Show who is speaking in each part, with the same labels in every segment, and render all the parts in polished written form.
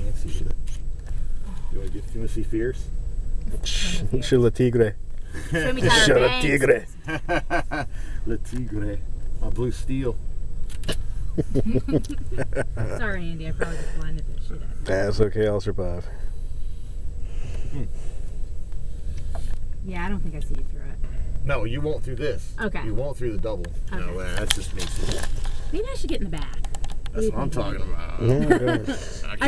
Speaker 1: can't see shit. You want to see Fierce?
Speaker 2: Sur le tigre.
Speaker 3: Show me Tyra
Speaker 2: Sur le
Speaker 3: Banks.
Speaker 2: tigre.
Speaker 1: Le Tigre. My blue steel.
Speaker 3: Sorry, Andy. I probably just blinded the shit out of you.
Speaker 2: That's okay. I'll survive.
Speaker 3: Yeah, I don't think I see you through it.
Speaker 1: No, you won't through this.
Speaker 3: Okay.
Speaker 1: You won't through the double.
Speaker 3: Okay.
Speaker 1: No, that's just me.
Speaker 3: Maybe I should get in the back.
Speaker 1: That's what I'm talking about.
Speaker 3: I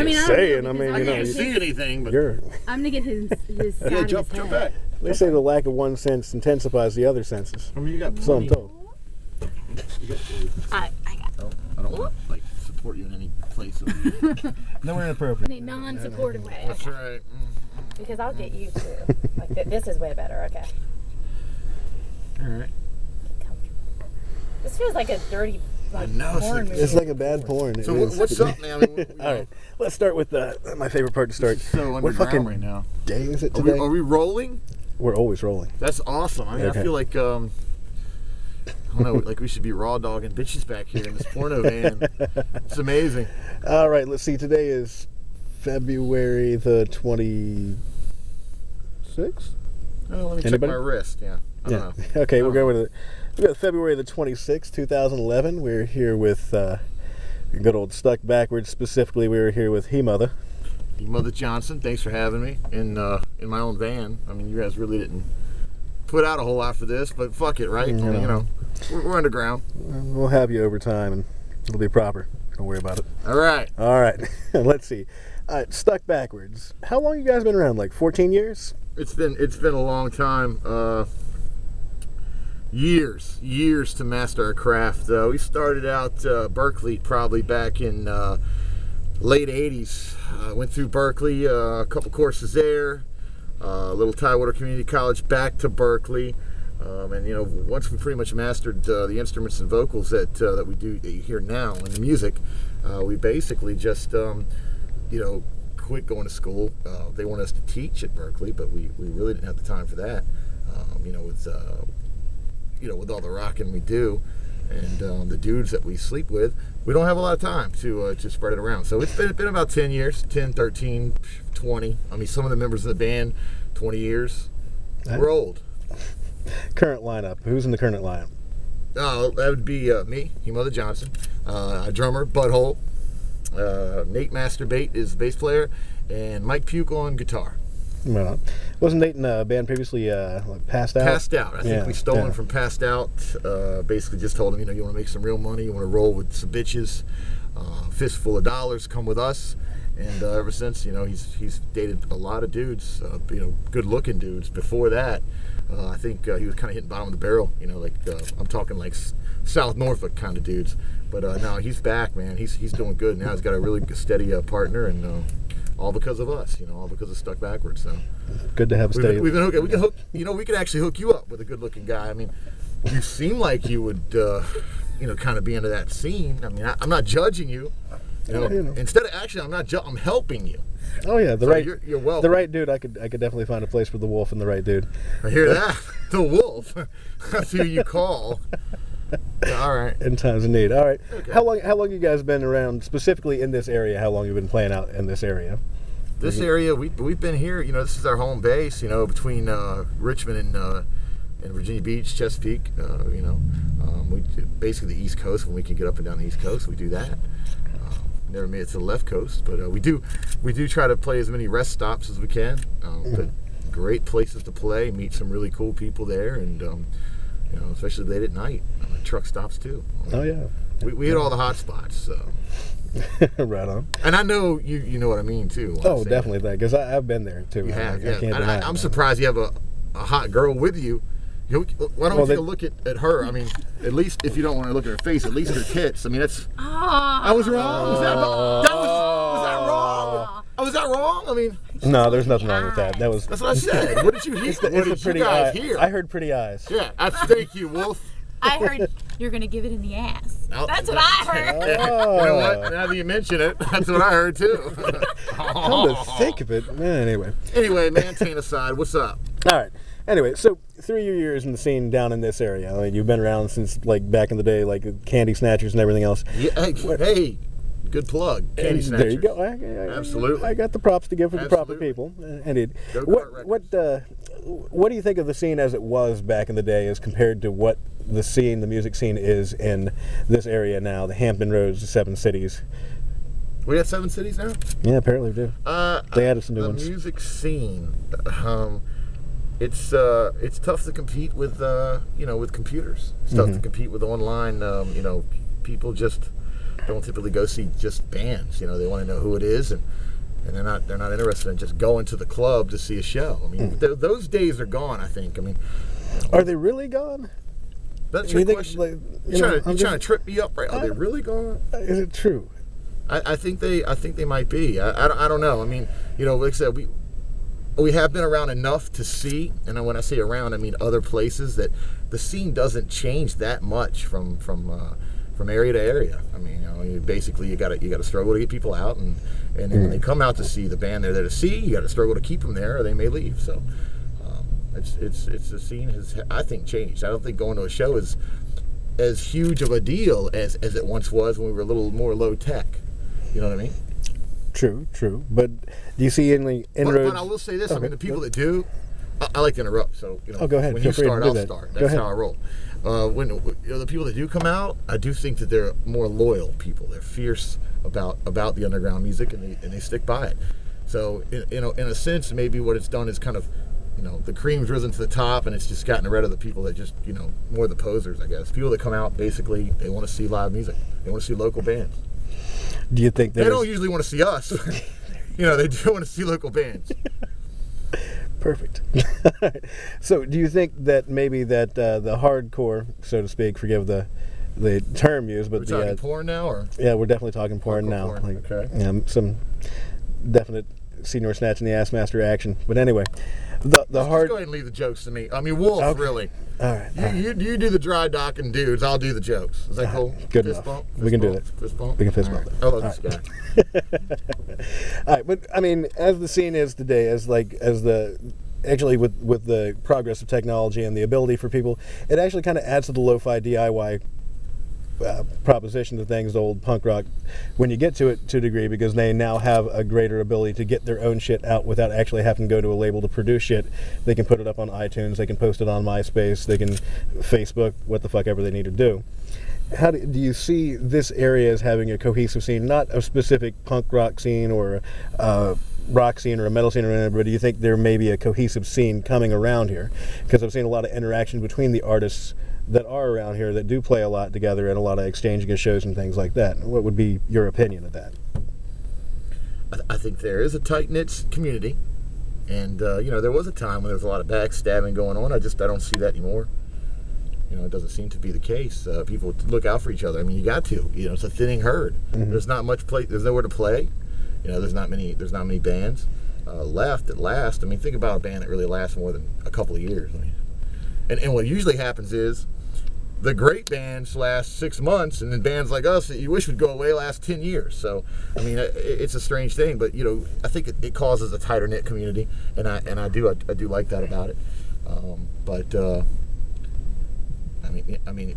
Speaker 3: mean, I don't
Speaker 2: saying,
Speaker 3: know,
Speaker 2: I
Speaker 3: because
Speaker 2: mean,
Speaker 1: I
Speaker 2: you know,
Speaker 1: can't see anything, but
Speaker 2: you're.
Speaker 3: I'm gonna get his side
Speaker 1: yeah,
Speaker 3: of
Speaker 1: jump
Speaker 3: his head.
Speaker 1: back.
Speaker 2: They say the lack of one sense intensifies the other senses.
Speaker 1: I mean, you got
Speaker 2: So I'm told.
Speaker 3: I got
Speaker 1: I don't want to like support you in any place.
Speaker 2: Nowhere
Speaker 3: in
Speaker 2: inappropriate.
Speaker 3: a non-supportive way.
Speaker 1: That's
Speaker 3: Okay.
Speaker 1: right.
Speaker 3: Because I'll get you too. Like this is way better. Okay.
Speaker 1: All right.
Speaker 3: This feels like a dirty,
Speaker 1: I know, it's
Speaker 3: porn
Speaker 1: like-
Speaker 3: movie.
Speaker 2: It's like a bad porn. It
Speaker 1: So
Speaker 2: is.
Speaker 1: what's up now? I mean,
Speaker 2: All right, let's start with my favorite part to start.
Speaker 1: So
Speaker 2: What
Speaker 1: underground
Speaker 2: fucking
Speaker 1: right now.
Speaker 2: day is it
Speaker 1: Are
Speaker 2: today?
Speaker 1: we rolling?
Speaker 2: We're always rolling.
Speaker 1: That's awesome. I mean,
Speaker 2: Okay.
Speaker 1: I feel like I don't know, like we should be raw dogging bitches back here in this porno van. It's amazing.
Speaker 2: All right, let's see. Today is February the 26th.
Speaker 1: Oh, let me check
Speaker 2: Anybody?
Speaker 1: my wrist. Yeah. I don't know.
Speaker 2: Okay, we'll go with it. We got February the 26th, 2011. We're here with good old Stuck Backwards. Specifically, we were here with He Mother.
Speaker 1: Mother Johnson, thanks for having me in my own van. I mean, you guys really didn't put out a whole lot for this, but fuck it, right? I mean, you know, we're underground.
Speaker 2: We'll have you over time, and it'll be proper. Don't worry about it.
Speaker 1: All right.
Speaker 2: All right, let's see. Stuck Backwards. How long you guys been around? Like 14 years?
Speaker 1: It's been a long time. Years to master our craft. We started out Berkeley probably back in late 80s. Went through Berkeley, a couple courses there, little Tidewater Community College, back to Berkeley. And you know, once we pretty much mastered the instruments and vocals that we do that you hear now in the music, we basically just you know, quit going to school. They wanted us to teach at Berkeley, but we really didn't have the time for that. You know, with all the rocking we do and the dudes that we sleep with, we don't have a lot of time to spread it around. So it's been about 10 years, 10, 13, 20. I mean, some of the members of the band, 20 years. We're old.
Speaker 2: Current lineup. Who's in the current lineup?
Speaker 1: That would be me, He Mother Johnson, drummer, Butthole. Nate Masturbate is the bass player, and Mike Puke on guitar.
Speaker 2: Well, wasn't Nate in a band previously like Passed Out?
Speaker 1: Passed Out. I think we stole him
Speaker 2: yeah.
Speaker 1: from Passed Out. Basically just told him, you know, you want to make some real money, you want to roll with some bitches, fistful of dollars, come with us. And ever since, you know, he's dated a lot of dudes, you know, good-looking dudes. Before that, I think he was kind of hitting bottom of the barrel, you know, like I'm talking like South Norfolk kind of dudes. But now he's back, man. He's doing good now. He's got a really steady partner, and all because of us, you know, all because of Stuck Backwards. So
Speaker 2: Good to have a steady.
Speaker 1: we've been hooking. We can hook. You know, we could actually hook you up with a good-looking guy. I mean, you seem like you would, you know, kind of be into that scene. I mean, I'm not judging you. You know,
Speaker 2: You know.
Speaker 1: instead of actually, I'm helping you.
Speaker 2: Oh yeah,
Speaker 1: So you're welcome.
Speaker 2: the right dude. I could definitely find a place for the Wolf and the right dude.
Speaker 1: I hear that. The Wolf. That's who you call. All right.
Speaker 2: In times of need. All right.
Speaker 1: Okay.
Speaker 2: How long you guys been around specifically in this area? How long you been playing out in this area?
Speaker 1: This area, we've been here. You know, this is our home base. You know, between Richmond and Virginia Beach, Chesapeake. You know, we do basically the East Coast. When we can get up and down the East Coast, we do that. Never made it to the left coast, but we do try to play as many rest stops as we can. But great places to play, meet some really cool people there, and you know, especially late at night. Truck stops too.
Speaker 2: Oh yeah.
Speaker 1: We hit all the hot spots. So.
Speaker 2: Right on.
Speaker 1: And I know you know what I mean too. when I
Speaker 2: Oh,
Speaker 1: say
Speaker 2: definitely that, because I've been there too.
Speaker 1: that. You have,
Speaker 2: I
Speaker 1: yeah.
Speaker 2: can't
Speaker 1: And
Speaker 2: deny
Speaker 1: I'm
Speaker 2: it.
Speaker 1: surprised you have a hot girl with you. Why don't you take a look at her? I mean, at least if you don't want to look at her face, at least her tits. I mean, that's. I was wrong. Was that wrong? Was that wrong? I mean,
Speaker 2: No, there's nothing wrong with that. That's
Speaker 1: that's what I said. What did you hear? What did you guys hear?
Speaker 2: I heard pretty eyes.
Speaker 1: Yeah, thank you, Wolf.
Speaker 3: I heard you're gonna give it in the ass.
Speaker 1: Oh,
Speaker 3: That's what I heard.
Speaker 1: You know what? Now that you mention it, that's what I heard too.
Speaker 2: Come to think of it, anyway.
Speaker 1: Anyway, man, aside, what's up?
Speaker 2: All right. Anyway, so through your years in the scene down in this area, I mean, you've been around since like back in the day, like Candy Snatchers and everything else.
Speaker 1: Yeah, hey, Good plug. Candy
Speaker 2: And
Speaker 1: Snatchers.
Speaker 2: there you go.
Speaker 1: Absolutely.
Speaker 2: I got the props to give for the proper
Speaker 1: Absolutely.
Speaker 2: people. Indeed.
Speaker 1: Go-kart
Speaker 2: What do you think of the scene as it was back in the day as compared to what the music scene is in this area now, the Hampton Roads, the 7 cities?
Speaker 1: We got 7 cities now?
Speaker 2: Yeah, apparently we do. They added some new ones.
Speaker 1: The music scene, it's tough to compete with with computers. It's tough to compete with online. People just don't typically go see just bands. They want to know who it is, and they're not interested in just going to the club to see a show. I mean, those days are gone. I think. I mean,
Speaker 2: are they really gone?
Speaker 1: That's
Speaker 2: You
Speaker 1: your
Speaker 2: think,
Speaker 1: question.
Speaker 2: like,
Speaker 1: You're
Speaker 2: I'm
Speaker 1: trying to trip me up, right? Are they really gone?
Speaker 2: Is it true?
Speaker 1: I think they might be. I don't know. I mean, like I said, we have been around enough to see, and when I say around, I mean other places, that the scene doesn't change that much from area to area. I mean, basically you got to struggle to get people out, and when they come out to see the band they're there to see, you got to struggle to keep them there, or they may leave. So it's the scene has, I think, changed. I don't think going to a show is as huge of a deal as it once was when we were a little more low tech. You know what I mean?
Speaker 2: True. But do you see any inroads?
Speaker 1: But I will say this.
Speaker 2: Okay.
Speaker 1: I mean, the people that do, I like to interrupt. So
Speaker 2: go ahead.
Speaker 1: When
Speaker 2: Feel
Speaker 1: you
Speaker 2: free to
Speaker 1: start,
Speaker 2: do
Speaker 1: I'll
Speaker 2: that.
Speaker 1: start.
Speaker 2: Go
Speaker 1: That's
Speaker 2: ahead.
Speaker 1: how I roll. When the people that do come out, I do think that they're more loyal people. They're fierce about the underground music, and they stick by it. So in a sense, maybe what it's done is kind of, the cream's risen to the top, and it's just gotten rid of the people that just, more the posers, I guess. People that come out, basically, they want to see live music. They want to see local bands.
Speaker 2: Do you think
Speaker 1: They don't usually want to see us. They do want to see local bands.
Speaker 2: Perfect. So do you think that maybe that the hardcore, so to speak, forgive the term used, but
Speaker 1: We're talking porn now, or?
Speaker 2: Yeah, we're definitely talking porn now.
Speaker 1: Porn. Okay.
Speaker 2: Some definite senior snatch in the ass master action. But anyway, the
Speaker 1: Just
Speaker 2: hard.
Speaker 1: go ahead and leave the jokes to me. I mean, Wolfe,
Speaker 2: Okay.
Speaker 1: really.
Speaker 2: All right.
Speaker 1: You do the dry docking dudes. I'll do the jokes. Is that cool?
Speaker 2: Good
Speaker 1: Fist
Speaker 2: enough.
Speaker 1: bump?
Speaker 2: We can do
Speaker 1: bump?
Speaker 2: that.
Speaker 1: Fist bump?
Speaker 2: We can fist
Speaker 1: All
Speaker 2: bump
Speaker 1: right.
Speaker 2: it.
Speaker 1: I love
Speaker 2: All
Speaker 1: this guy.
Speaker 2: All right, but I mean, as the scene is today, actually with the progress of technology and the ability for people, it actually kind of adds to the lo-fi DIY proposition to things, the old punk rock, when you get to it to a degree, because they now have a greater ability to get their own shit out without actually having to go to a label to produce shit. They can put it up on iTunes, they can post it on MySpace, they can Facebook, what the fuck ever they need to do. How do you see this area as having a cohesive scene, not a specific punk rock scene or rock scene or a metal scene or anything, but do you think there may be a cohesive scene coming around here? Because I've seen a lot of interaction between the artists that are around here that do play a lot together and a lot of exchanging of shows and things like that. What would be your opinion of that?
Speaker 1: I think there is a tight-knit community. And, there was a time when there was a lot of backstabbing going on. I don't see that anymore. It doesn't seem to be the case. People look out for each other. I mean, you got to. It's a thinning herd.
Speaker 2: Mm-hmm.
Speaker 1: There's not much play. There's nowhere to play. There's not many bands left that last. I mean, think about a band that really lasts more than a couple of years. I mean, and what usually happens is the great bands last 6 months, and then bands like us that you wish would go away last 10 years. So, I mean, it's a strange thing, but I think it causes a tighter knit community, and I do like that about it. I mean,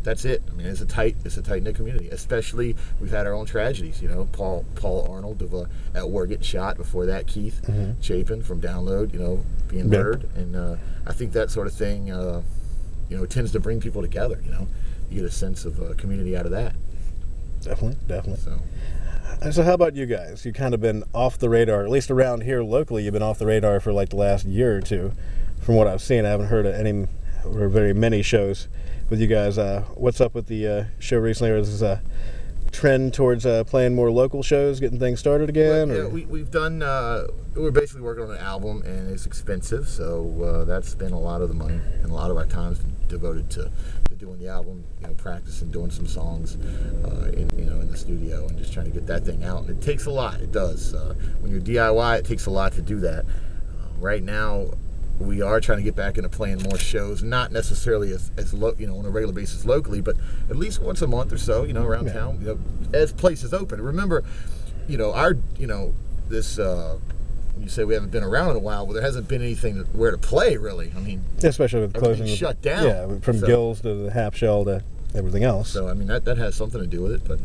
Speaker 1: that's it. I mean, it's a tight knit community. Especially, we've had our own tragedies. Paul Arnold at war getting shot. Before that, Keith Chapin from Download. Being murdered, and I think that sort of thing, tends to bring people together. You get a sense of community out of that.
Speaker 2: Definitely. So how about you guys? You've kind of been off the radar, at least around here locally. You've been off the radar for like the last year or two. From what I've seen, I haven't heard of any or very many shows with you guys. What's up with the show recently? Or is this a trend towards playing more local shows, getting things started again?
Speaker 1: Well, yeah, we've done. We're basically working on an album, and it's expensive, so that's been a lot of the money and a lot of our time's been devoted to doing the album. Practicing, doing some songs in the studio, and just trying to get that thing out. And it takes a lot. It does. When you're DIY, it takes a lot to do that. Right now, we are trying to get back into playing more shows, not necessarily as on a regular basis locally, but at least once a month or so, around town, as places open. Remember, this. You say we haven't been around in a while. Well, there hasn't been anything where to play, really. I mean,
Speaker 2: especially with closing,
Speaker 1: shut down.
Speaker 2: Yeah, from Gills to the Half Shell to everything else.
Speaker 1: So I mean, that has something to do with it, but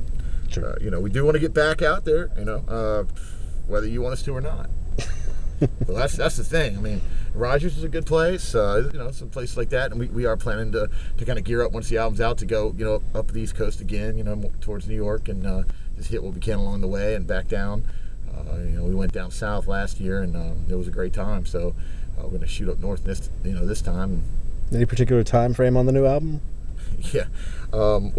Speaker 2: Sure.
Speaker 1: We do want to get back out there, whether you want us to or not. Well, that's the thing. I mean, Rogers is a good place, some places like that, and we are planning to kind of gear up once the album's out to go, up the East Coast again, towards New York, and just hit what we can along the way and back down. We went down south last year, and it was a great time. So we're going to shoot up north this time.
Speaker 2: Any particular time frame on the new album?
Speaker 1: Yeah. When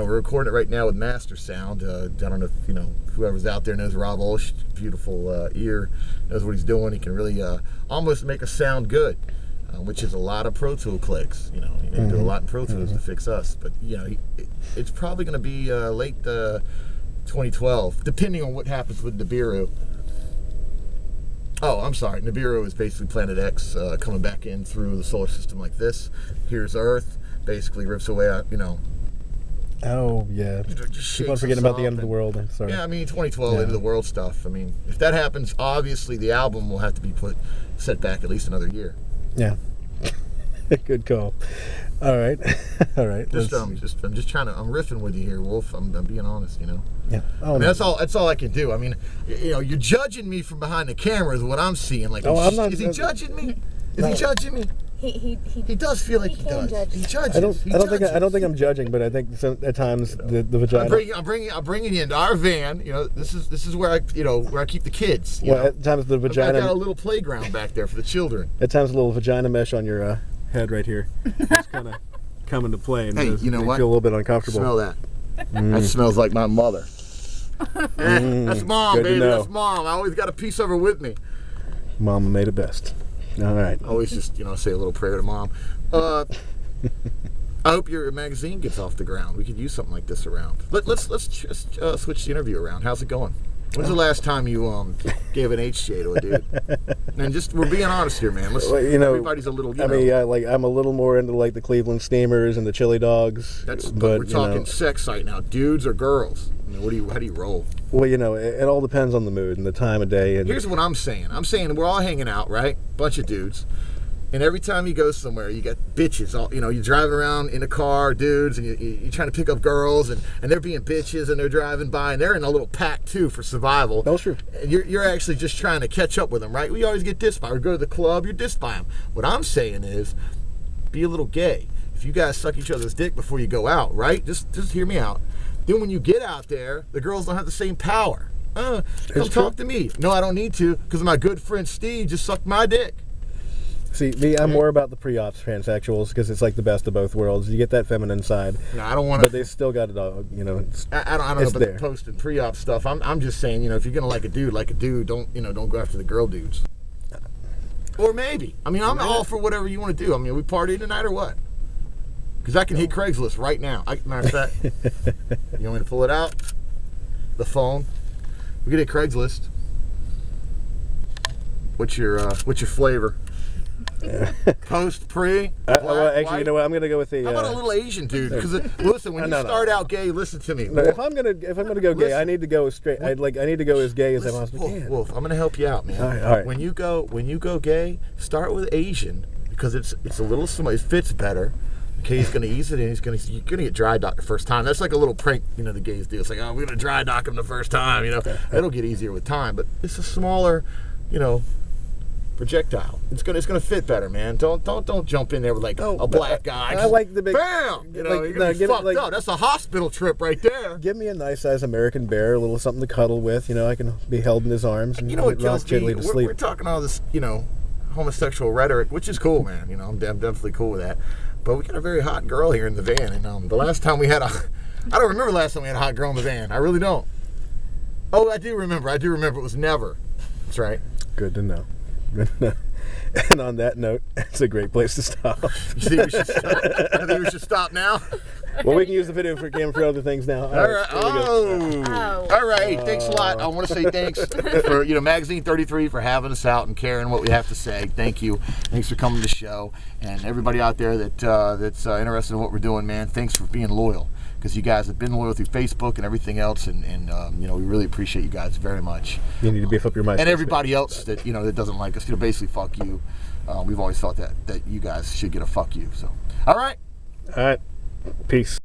Speaker 1: we're recording it right now with Master Sound. I don't know if whoever's out there knows Rob Olsh, beautiful ear, knows what he's doing. He can really almost make us sound good, which is a lot of Pro Tool clicks. You do a lot in Pro Tools to fix us, but it's probably going to be late 2012, depending on what happens with Nibiru. Oh, I'm sorry. Nibiru is basically Planet X coming back in through the solar system like this. Here's Earth, basically rips away out,
Speaker 2: Oh, yeah. Keep on forgetting about the end of the world. I'm sorry.
Speaker 1: Yeah, I mean, 2012, end of the world stuff. I mean, if that happens, obviously the album will have to be set back at least another year.
Speaker 2: Yeah. Good call. All right. All right.
Speaker 1: I'm just trying to, I'm riffing with you here, Wolf. I'm being honest,
Speaker 2: Yeah. Oh,
Speaker 1: I mean, that's all I can do. I mean, you're judging me from behind the camera is what I'm seeing. Like,
Speaker 2: I'm not.
Speaker 1: Is he judging me? Is he judging me? He does feel like he does.
Speaker 3: judge.
Speaker 1: He judges.
Speaker 2: I don't think I'm judging, but I think at times the vagina.
Speaker 1: I'm bringing you into our van. This is where I keep the kids.
Speaker 2: At times the vagina.
Speaker 1: I've got a little playground back there for the children.
Speaker 2: At times a little vagina mesh on your head right here. It's kind of come into play and
Speaker 1: hey,
Speaker 2: you know
Speaker 1: what?
Speaker 2: Feel a little bit uncomfortable.
Speaker 1: Smell that. That smells like my mother. That's Mom, baby. That's Mom. I always got a piece of her with me.
Speaker 2: Mama made it best. All right.
Speaker 1: Always just say a little prayer to Mom. I hope your magazine gets off the ground. We could use something like this around. Let's just switch the interview around. How's it going? When's the last time you gave an HJ to a dude? And we're being honest here, man. Everybody's a little.
Speaker 2: I'm a little more into the Cleveland Steamers and the Chili Dogs.
Speaker 1: But we're talking sex site now, dudes or girls. I mean, how do you roll?
Speaker 2: Well, it all depends on the mood and the time of day. And
Speaker 1: here's what I'm saying. I'm saying we're all hanging out, right? Bunch of dudes. And every time you go somewhere, you got bitches. You're driving around in a car, dudes, and you're trying to pick up girls, and they're being bitches, and they're driving by, and they're in a little pack, too, for survival.
Speaker 2: That's true.
Speaker 1: And you're actually just trying to catch up with them, right? We always get dissed by. We go to the club, you're dissed by them. What I'm saying is, be a little gay. If you guys suck each other's dick before you go out, right? Just hear me out. Then when you get out there, the girls don't have the same power. Come talk to me. No, I don't need to, because my good friend Steve just sucked my dick.
Speaker 2: See, I'm more about the pre-ops transsexuals because it's like the best of both worlds. You get that feminine side.
Speaker 1: No, I don't want to.
Speaker 2: But they still got it all,
Speaker 1: I don't know about the post and pre-op stuff. I'm just saying, if you're gonna like a dude, don't go after the girl dudes. Or maybe. I mean, I'm all for whatever you want to do. I mean, we partying tonight or what? Because I can hit Craigslist right now. Matter of fact, you want me to pull it out? The phone. We can hit Craigslist. What's your flavor? Post, pre,
Speaker 2: well, actually, white. You know what? I'm gonna go with the.
Speaker 1: How about a little Asian dude? Because listen, when you start out gay, listen to me.
Speaker 2: No, if I'm gonna go gay, I need to go straight. I need to go as gay as I possibly can.
Speaker 1: Wolf, I'm gonna help you out, man.
Speaker 2: All right.
Speaker 1: When you go gay, start with Asian because it's a little small. It fits better. Okay, he's gonna ease it in. You're gonna get dry docked the first time. That's like a little prank, the gays do. It's like, we're gonna dry dock him the first time. It'll get easier with time, but it's a smaller, projectile. It's gonna fit better, man. Don't jump in there with a black guy.
Speaker 2: I like the big.
Speaker 1: Bam! You're gonna be fucked up. That's a hospital trip right there.
Speaker 2: Give me a nice size American bear, a little something to cuddle with. I can be held in his arms and
Speaker 1: what
Speaker 2: rock gently to sleep.
Speaker 1: We're talking all this, homosexual rhetoric, which is cool, man. I'm definitely cool with that. But we got a very hot girl here in the van, and the last time we had I don't remember the last time we had a hot girl in the van. I really don't. Oh, I do remember. It was never. That's right.
Speaker 2: Good to know. And on that note, it's a great place to stop.
Speaker 1: You think we should stop? I think we should stop now.
Speaker 2: Well, we can use the video for other things now.
Speaker 1: All right. All right. Hey, thanks a lot. I want to say thanks for Magazine 33 for having us out and caring what we have to say. Thank you. Thanks for coming to the show, and everybody out there that's interested in what we're doing, man. Thanks for being loyal. Because you guys have been loyal through Facebook and everything else, and we really appreciate you guys very much.
Speaker 2: You need to beef up your MySpace.
Speaker 1: And everybody else that that doesn't like us, basically fuck you. We've always thought that you guys should get a fuck you. So, all right.
Speaker 2: Peace.